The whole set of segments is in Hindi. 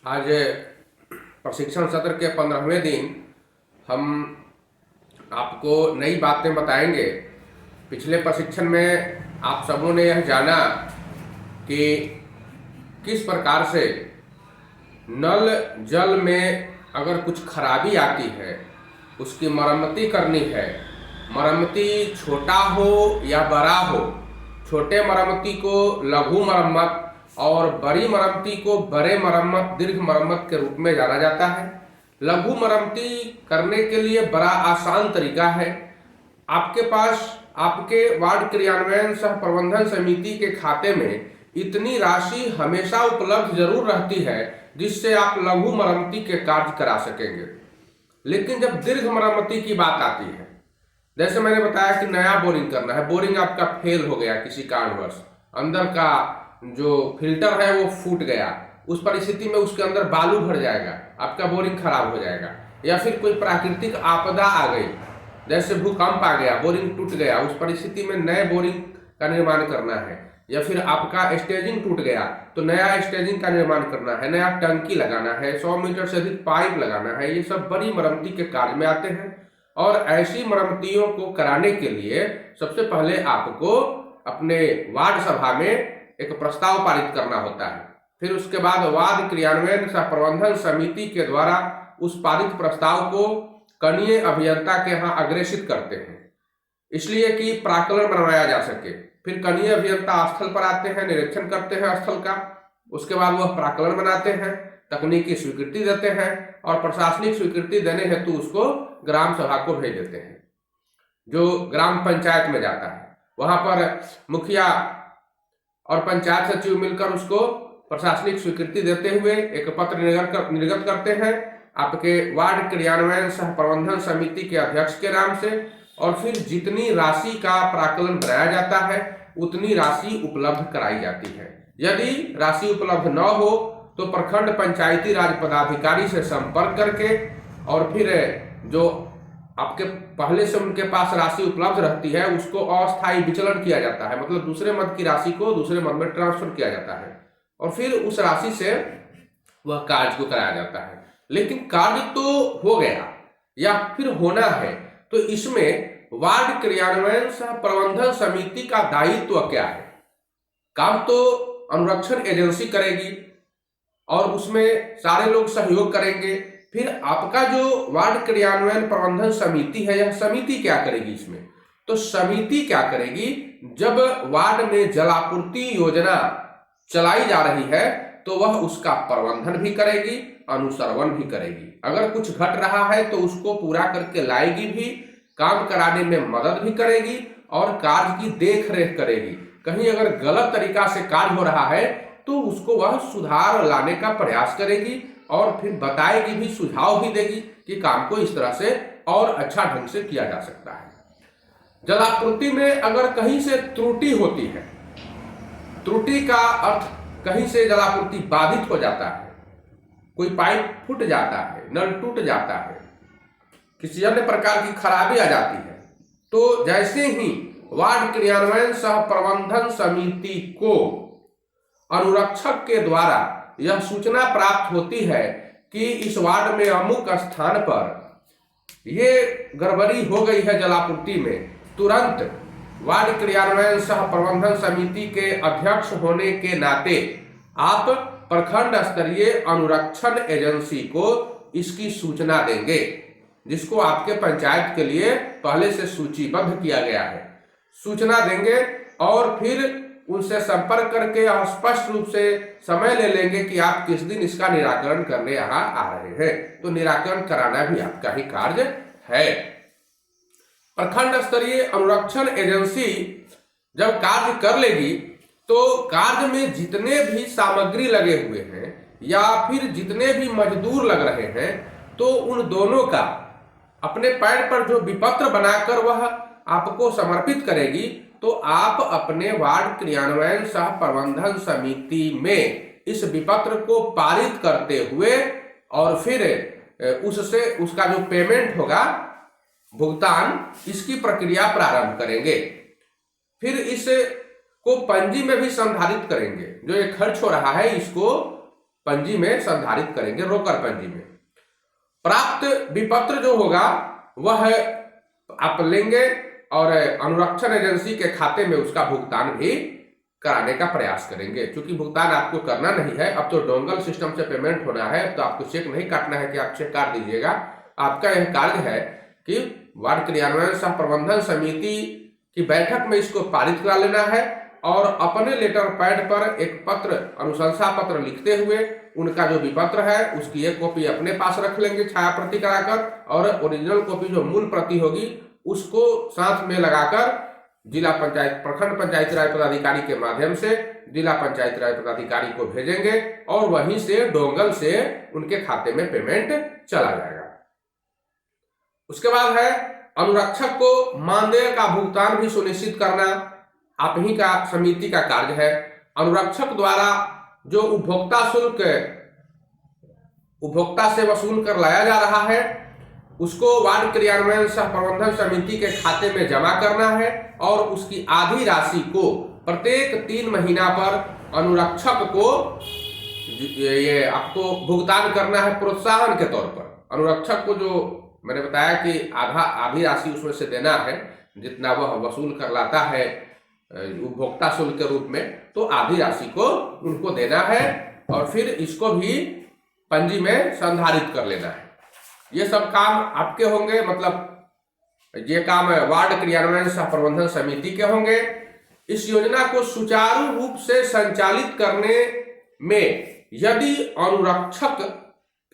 आज प्रशिक्षण सत्र के 15वें दिन हम आपको नई बातें बताएंगे। पिछले प्रशिक्षण में आप सबों ने यह जाना कि किस प्रकार से नल जल में अगर कुछ खराबी आती है, उसकी मरम्मती करनी है। मरम्मती छोटा हो या बड़ा हो, छोटे मरम्मती को लघु मरम्मत और बड़ी मरम्मती को बड़े मरम्मत, दीर्घ मरम्मत के रूप में जाना जाता है। लघु मरम्मती करने के लिए बड़ा आसान तरीका है। आपके पास आपके वार्ड क्रियान्वयन सह प्रबंधन समिति के खाते में इतनी राशि हमेशा उपलब्ध जरूर रहती है जिससे आप लघु मरम्मती के कार्य करा सकेंगे। लेकिन जब दीर्घ मरम्मती की बात आती है, जैसे मैंने बताया कि नया बोरिंग करना है, बोरिंग आपका फेल हो गया किसी कारणवश, अंदर का जो फिल्टर है वो फूट गया, उस परिस्थिति में उसके अंदर बालू भर जाएगा, आपका बोरिंग खराब हो जाएगा। या फिर कोई प्राकृतिक आपदा आ गई, जैसे भूकंप आ गया, बोरिंग टूट गया, उस परिस्थिति में नए बोरिंग का निर्माण करना है। या फिर आपका स्टेजिंग टूट गया तो नया स्टेजिंग का निर्माण करना है, नया टंकी लगाना है, 100 मीटर से अधिक पाइप लगाना है। ये सब बड़ी मरम्मती के कार्य में आते हैं। और ऐसी मरम्मतियों को कराने के लिए सबसे पहले आपको अपने वार्ड सभा में एक प्रस्ताव पारित करना होता है। फिर उसके बाद वार्ड क्रियान्वयन सह प्रबंधन समिति के द्वारा उस पारित प्रस्ताव को कनीय अभियंता के यहाँ अग्रेषित करते हैं, इसलिए कि प्राक्कलन बनवाया जा सके। फिर कनीय अभियंता स्थल पर आते हैं, निरीक्षण करते हैं स्थल का। उसके बाद वह प्राक्कलन बनाते हैं, तकनीकी स्वीकृति देते हैं और प्रशासनिक स्वीकृति देने हेतु उसको ग्राम सभा को भेज देते हैं, जो ग्राम पंचायत में जाता है। वहां पर मुखिया और पंचायत सचिव मिलकर उसको प्रशासनिक स्वीकृति देते हुए एक पत्र निर्गत करते हैं आपके वार्ड क्रियान्वयन सह प्रबंधन समिति के अध्यक्ष के नाम से। और फिर जितनी राशि का प्राक्कलन बनाया जाता है उतनी राशि उपलब्ध कराई जाती है। यदि राशि उपलब्ध न हो तो प्रखंड पंचायती राज पदाधिकारी से संपर्क करके और फिर जो आपके पहले से उनके पास राशि उपलब्ध रहती है उसको अस्थायी विचलन किया जाता है, मतलब दूसरे मद की राशि को दूसरे मद में ट्रांसफर किया जाता है और फिर उस राशि से वह कार्य को कराया जाता है। लेकिन कार्य तो हो गया या फिर होना है, तो इसमें वार्ड क्रियान्वयन सह प्रबंधन समिति का दायित्व क्या है? काम तो अनुरक्षण एजेंसी करेगी और उसमें सारे लोग सहयोग करेंगे। फिर आपका जो वार्ड क्रियान्वयन प्रबंधन समिति है, यह समिति क्या करेगी इसमें? तो समिति क्या करेगी, जब वार्ड में जलापूर्ति योजना चलाई जा रही है तो वह उसका प्रबंधन भी करेगी, अनुश्रवण भी करेगी। अगर कुछ घट रहा है तो उसको पूरा करके लाएगी भी, काम कराने में मदद भी करेगी और कार्य की देख रेख करेगी। कहीं अगर गलत तरीका से कार्य हो रहा है तो उसको वह सुधार लाने का प्रयास करेगी और फिर बताएगी भी, सुझाव भी देगी कि काम को इस तरह से और अच्छा ढंग से किया जा सकता है। जलापूर्ति में अगर कहीं से त्रुटि होती है, त्रुटि का अर्थ कहीं से जलापूर्ति बाधित हो जाता है, कोई पाइप फूट जाता है, नल टूट जाता है, किसी अन्य प्रकार की खराबी आ जाती है, तो जैसे ही वार्ड क्रियान्वयन सह प्रबंधन समिति को अनुरक्षक के द्वारा यह सूचना प्राप्त होती है कि इस वार्ड में अमुक स्थान पर ये गड़बड़ी हो गई है जलापूर्ति में, तुरंत वार्ड क्रियान्वयन सह प्रबंधन समिति के अध्यक्ष होने के नाते आप प्रखंड स्तरीय अनुरक्षण एजेंसी को इसकी सूचना देंगे, जिसको आपके पंचायत के लिए पहले से सूचीबद्ध किया गया है। सूचना देंगे और फिर उनसे संपर्क करके और स्पष्ट रूप से समय ले लेंगे कि आप किस दिन इसका निराकरण करने यहाँ आ रहे हैं। तो निराकरण कराना भी आपका ही कार्य है। प्रखंड स्तरीय अनुरक्षण एजेंसी जब कार्य कर लेगी तो कार्य में जितने भी सामग्री लगे हुए हैं या फिर जितने भी मजदूर लग रहे हैं, तो उन दोनों का अपने पैर पर जो विपत्र बनाकर वह आपको समर्पित करेगी, तो आप अपने वार्ड क्रियान्वयन सह प्रबंधन समिति में इस विपत्र को पारित करते हुए और फिर उससे उसका जो पेमेंट होगा, भुगतान, इसकी प्रक्रिया प्रारंभ करेंगे। फिर इस को पंजी में भी संधारित करेंगे। जो ये खर्च हो रहा है इसको पंजी में संधारित करेंगे, रोकर पंजी में। प्राप्त विपत्र जो होगा वह आप लेंगे और अनुरक्षण एजेंसी के खाते में उसका भुगतान भी कराने का प्रयास करेंगे। क्योंकि भुगतान आपको करना नहीं है, अब तो डोंगल सिस्टम से पेमेंट होना है, तो आपको चेक नहीं काटना है कि आप चेक काट दीजिएगा। आपका यह कार्य है कि वार्ड क्रियान्वयन सह प्रबंधन समिति की बैठक में इसको पारित करा लेना है और अपने लेटर पैड पर एक पत्र, अनुशंसा पत्र लिखते हुए उनका जो विपत्र है उसकी एक कॉपी अपने पास रख लेंगे छाया प्रति कराकर, और ओरिजिनल कॉपी जो मूल प्रति होगी उसको साथ में लगाकर जिला पंचायत, प्रखंड पंचायती राज पदाधिकारी के माध्यम से जिला पंचायती राज पदाधिकारी को भेजेंगे और वहीं से डोंगल से उनके खाते में पेमेंट चला जाएगा। उसके बाद है अनुरक्षक को मानदेय का भुगतान भी सुनिश्चित करना आप ही का समिति का कार्य है। अनुरक्षक द्वारा जो उपभोक्ता से वसूल कर लाया जा रहा है उसको वार्ड क्रियान्वयन सह प्रबंधन समिति के खाते में जमा करना है और उसकी आधी राशि को प्रत्येक 3 महीना पर अनुरक्षक को ये आपको भुगतान करना है प्रोत्साहन के तौर पर। अनुरक्षक को जो मैंने बताया कि आधी राशि उसमें से देना है, जितना वह वसूल कर लाता है उपभोक्ता शुल्क के रूप में, तो आधी राशि को उनको देना है और फिर इसको भी पंजी में संधारित कर लेना है। ये सब काम आपके होंगे, मतलब ये काम वार्ड क्रियान्वयन सह प्रबंधन समिति के होंगे। इस योजना को सुचारू रूप से संचालित करने में यदि अनुरक्षक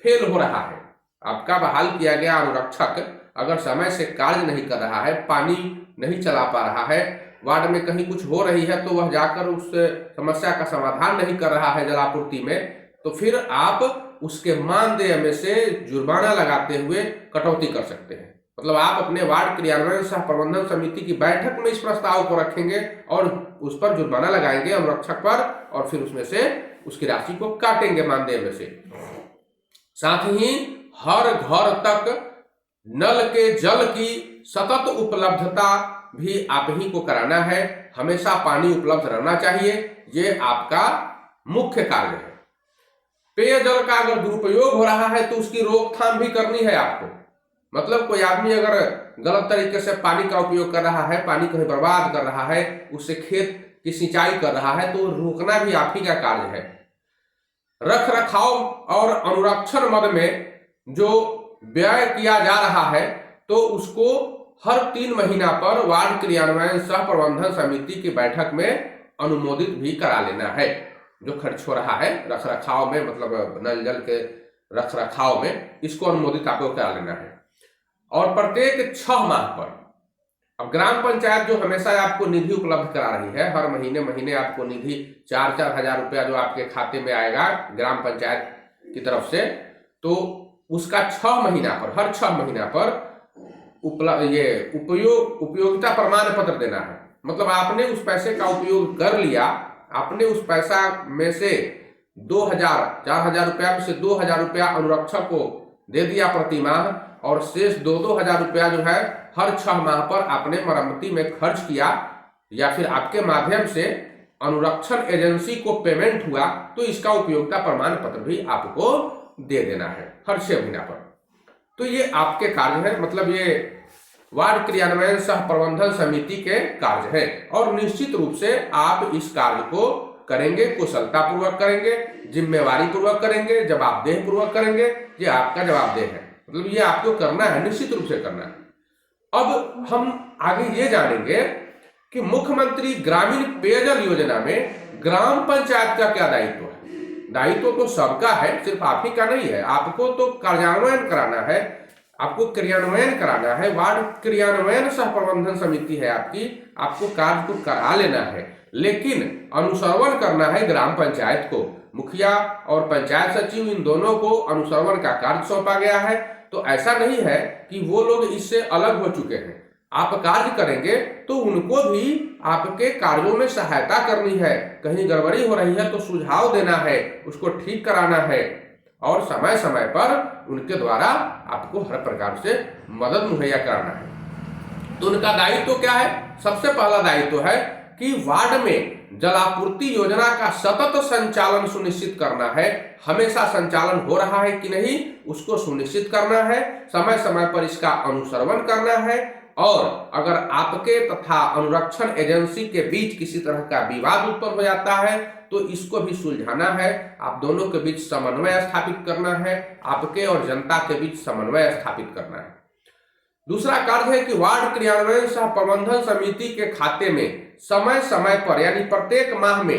फेल हो रहा है, आपका बहाल किया गया अनुरक्षक अगर समय से कार्य नहीं कर रहा है, पानी नहीं चला पा रहा है, वार्ड में कहीं कुछ हो रही है तो वह जाकर उस समस्या का समाधान नहीं कर रहा है जलापूर्ति में, तो फिर आप उसके मानदेय में से जुर्माना लगाते हुए कटौती कर सकते हैं। मतलब आप अपने वार्ड क्रियान्वयन सह प्रबंधन समिति की बैठक में इस प्रस्ताव को रखेंगे और उस पर जुर्माना लगाएंगे अनुरक्षक पर और फिर उसमें से उसकी राशि को काटेंगे मानदेय में से। साथ ही हर घर तक नल के जल की सतत उपलब्धता भी आप ही को कराना है। हमेशा पानी उपलब्ध रहना चाहिए, ये आपका मुख्य कार्य है। पेयजल का अगर दुरुपयोग हो रहा है तो उसकी रोकथाम भी करनी है आपको। मतलब कोई आदमी अगर गलत तरीके से पानी का उपयोग कर रहा है, पानी कहीं बर्बाद कर रहा है, उससे खेत की सिंचाई कर रहा है, तो रोकना भी आप ही का कार्य है। रख रखाव और अनुरक्षण मद में जो व्यय किया जा रहा है तो उसको हर 3 महीना पर वार्ड क्रियान्वयन सह प्रबंधन समिति की बैठक में अनुमोदित भी करा लेना है। जो खर्च हो रहा है रख रखाव में, मतलब नल जल के रख रखाव में, इसको अनुमोदित आपको करा लेना है। और प्रत्येक 6 माह पर, अब ग्राम पंचायत जो हमेशा आपको निधि उपलब्ध करा रही है, हर महीने आपको निधि 4-4 हजार रुपया जो आपके खाते में आएगा ग्राम पंचायत की तरफ से, तो उसका 6 महीना पर, हर 6 महीना पर उपयोगिता प्रमाण पत्र देना है। मतलब आपने उस पैसे का उपयोग कर लिया, आपने उस पैसा में से 4,000 रुपया में से 2,000 रुपया अनुरक्षक को दे दिया प्रति माह और शेष 2-2 हजार रुपया जो है हर 6 माह पर आपने मरम्मती में खर्च किया या फिर आपके माध्यम से अनुरक्षण एजेंसी को पेमेंट हुआ, तो इसका उपयोगिता प्रमाण पत्र भी आपको दे देना है हर 6 महीना पर। तो ये आपके कार्य है, मतलब ये वार्ड क्रियान्वयन सह प्रबंधन समिति के कार्य है। और निश्चित रूप से आप इस कार्य को करेंगे, कुशलता पूर्वक करेंगे, जिम्मेवारी पूर्वक करेंगे, जवाबदेह पूर्वक करेंगे। ये आपका जवाबदेह है, मतलब ये आपको करना है, निश्चित रूप से करना है। अब हम आगे ये जानेंगे कि मुख्यमंत्री ग्रामीण पेयजल योजना में ग्राम पंचायत का क्या दायित्व है। दायित्व तो सबका है, सिर्फ आप ही का नहीं है। आपको तो कार्यान्वयन कराना है, आपको क्रियान्वयन कराना है। वार्ड क्रियान्वयन सह प्रबंधन समिति है आपकी, आपको कार्य को करा लेना है, लेकिन अनुश्रवण करना है ग्राम पंचायत को। मुखिया और पंचायत सचिव इन दोनों को अनुश्रवण का कार्य सौंपा गया है। तो ऐसा नहीं है कि वो लोग इससे अलग हो चुके हैं। आप कार्य करेंगे तो उनको भी आपके कार्यों में सहायता करनी है। कहीं गड़बड़ी हो रही है तो सुझाव देना है, उसको ठीक कराना है और समय समय पर उनके द्वारा आपको हर प्रकार से मदद मुहैया कराना है। तो उनका दायित्व क्या है? सबसे पहला दायित्व है कि वार्ड में जलापूर्ति योजना का सतत संचालन सुनिश्चित करना है। हमेशा संचालन हो रहा है कि नहीं, उसको सुनिश्चित करना है। समय समय पर इसका अनुश्रवण करना है। और अगर आपके तथा अनुरक्षण एजेंसी के बीच किसी तरह का विवाद उत्पन्न हो जाता है तो इसको भी सुलझाना है। आप दोनों के बीच समन्वय स्थापित करना है। आपके और जनता के बीच समन्वय स्थापित करना है। दूसरा कार्य है कि वार्ड क्रियान्वयन सह प्रबंधन समिति के खाते में समय समय पर यानी प्रत्येक माह में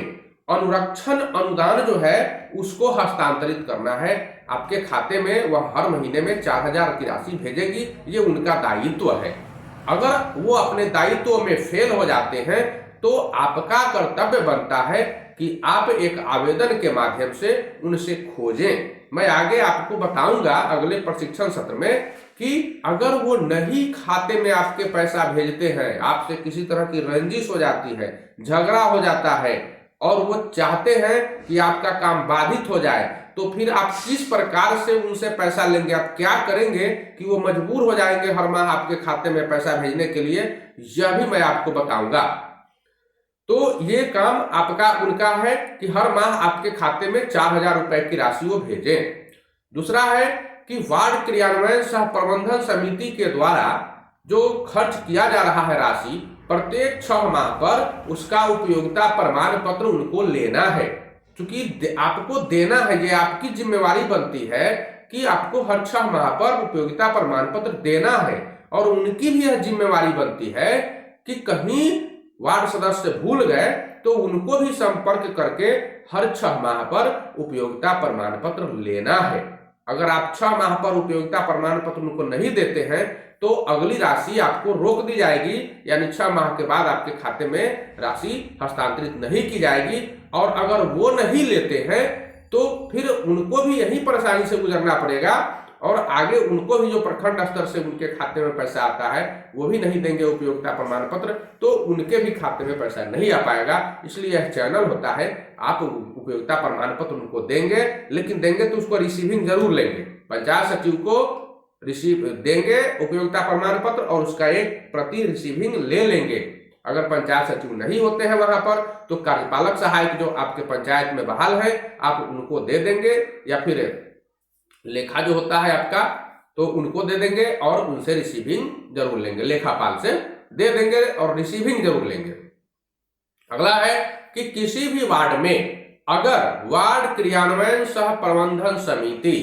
अनुरक्षण अनुदान जो है उसको हस्तांतरित करना है। आपके खाते में वह हर महीने में 4000 की राशि भेजेगी। ये उनका दायित्व है। अगर वो अपने दायित्व में फेल हो जाते हैं तो आपका कर्तव्य बनता है कि आप एक आवेदन के माध्यम से उनसे खोजें। मैं आगे आपको बताऊंगा अगले प्रशिक्षण सत्र में कि अगर वो नहीं खाते में आपके पैसा भेजते हैं, आपसे किसी तरह की रंजिश हो जाती है, झगड़ा हो जाता है और वो चाहते हैं कि आपका काम बाधित हो जाए, तो फिर आप किस प्रकार से उनसे पैसा लेंगे, आप क्या करेंगे कि वो मजबूर हो जाएंगे हर माह आपके खाते में पैसा भेजने के लिए, यह भी मैं आपको बताऊंगा। तो ये काम आपका उनका है कि हर माह आपके खाते में 4000 रुपए की राशि वो भेजें। दूसरा है कि वार्ड क्रियान्वयन सह प्रबंधन समिति के द्वारा जो खर्च किया जा रहा है राशि, प्रत्येक 6 माह पर उसका उपयोगिता प्रमाण पत्र उनको लेना है। क्योंकि आपको देना है, ये आपकी जिम्मेवारी बनती है कि आपको हर 6 माह पर उपयोगिता प्रमाण पत्र देना है। और उनकी भी यह जिम्मेवारी बनती है कि कहीं वार्ड सदस्य भूल गए तो उनको भी संपर्क करके हर 6 माह पर उपयोगिता प्रमाण पत्र लेना है। अगर आप 6 माह पर उपयोगिता प्रमाण पत्र उनको नहीं देते हैं तो अगली राशि आपको रोक दी जाएगी, यानी 6 माह के बाद आपके खाते में राशि हस्तांतरित नहीं की जाएगी। और अगर वो नहीं लेते हैं तो फिर उनको भी यही परेशानी से गुजरना पड़ेगा और आगे उनको भी जो प्रखंड स्तर से उनके खाते में पैसा आता है वो भी नहीं देंगे उपयोगिता प्रमाण पत्र, तो उनके भी खाते में पैसा नहीं आ पाएगा। इसलिए यह चैनल होता है, आप उपयोगिता प्रमाण पत्र उनको देंगे, लेकिन देंगे तो उसको रिसीविंग जरूर लेंगे। पंचायत सचिव को रिसीव देंगे उपयोगिता प्रमाण पत्र और उसका एक प्रति रिसीविंग ले लेंगे। अगर पंचायत सचिव नहीं होते हैं वहां पर तो कार्यपालक सहायक जो आपके पंचायत में बहाल है आप उनको दे देंगे, या फिर लेखा जो होता है आपका तो उनको दे देंगे और उनसे रिसीविंग जरूर लेंगे, लेखापाल से दे देंगे और रिसीविंग जरूर लेंगे। अगला है कि किसी भी वार्ड में अगर वार्ड क्रियान्वयन सह प्रबंधन समिति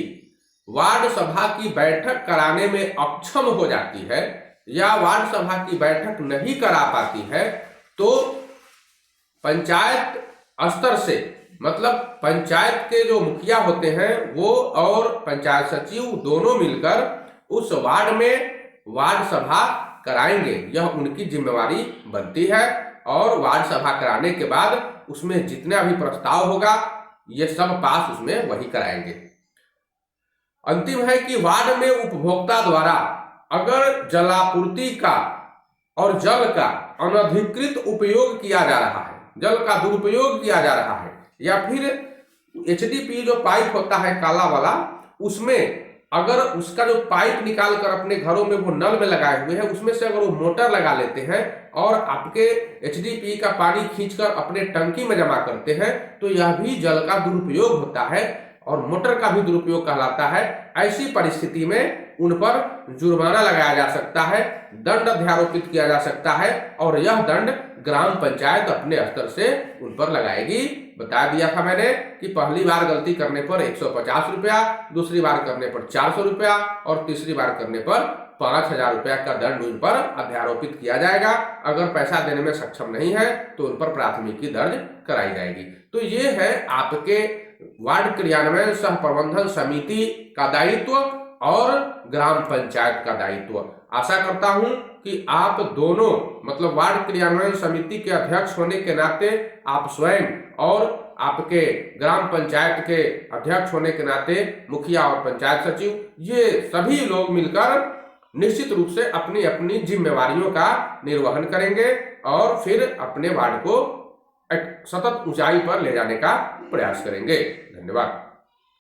वार्ड सभा की बैठक कराने में अक्षम हो जाती है या वार्ड सभा की बैठक नहीं करा पाती है तो पंचायत स्तर से, मतलब पंचायत के जो मुखिया होते हैं वो और पंचायत सचिव दोनों मिलकर उस वार्ड में वार्ड सभा कराएंगे। यह उनकी जिम्मेवारी बनती है और वार्ड सभा कराने के बाद उसमें जितना भी प्रस्ताव होगा ये सब पास उसमें वही कराएंगे। अंतिम है कि वार्ड में उपभोक्ता द्वारा अगर जलापूर्ति का और जल का अनधिकृत उपयोग किया जा रहा है, जल का दुरुपयोग किया जा रहा है, या फिर एचडीपी जो पाइप होता है काला वाला, उसमें अगर उसका जो पाइप निकाल कर अपने घरों में वो नल में लगाए हुए हैं उसमें से अगर वो मोटर लगा लेते हैं और आपके एचडीपी का पानी खींचकर अपने टंकी में जमा करते हैं तो यह भी जल का दुरुपयोग होता है और मोटर का भी दुरुपयोग कहलाता है। ऐसी परिस्थिति में उन पर जुर्माना लगाया जा सकता है, दंड अध्यारोपित किया जा सकता है और यह दंड ग्राम पंचायत अपने स्तर से उन पर लगाएगी। बता दिया था मैंने कि पहली बार गलती करने पर 150 रुपया, दूसरी बार करने पर 400 रुपया और तीसरी बार करने पर 5000 रुपया का दंड उन पर अध्यारोपित किया जाएगा। अगर पैसा देने में सक्षम नहीं है तो उन पर प्राथमिकी दर्ज कराई जाएगी। तो ये है आपके वार्ड क्रियान्वयन सह प्रबंधन समिति का दायित्व और ग्राम पंचायत का दायित्व। आशा करता हूं कि आप दोनों, मतलब वार्ड क्रियान्वयन समिति के अध्यक्ष होने के नाते आप स्वयं और आपके ग्राम पंचायत के अध्यक्ष होने के नाते मुखिया और पंचायत सचिव, ये सभी लोग मिलकर निश्चित रूप से अपनी अपनी जिम्मेवारियों का निर्वहन करेंगे और फिर अपने वार्ड को सतत ऊंचाई पर ले जाने का प्रयास करेंगे। धन्यवाद।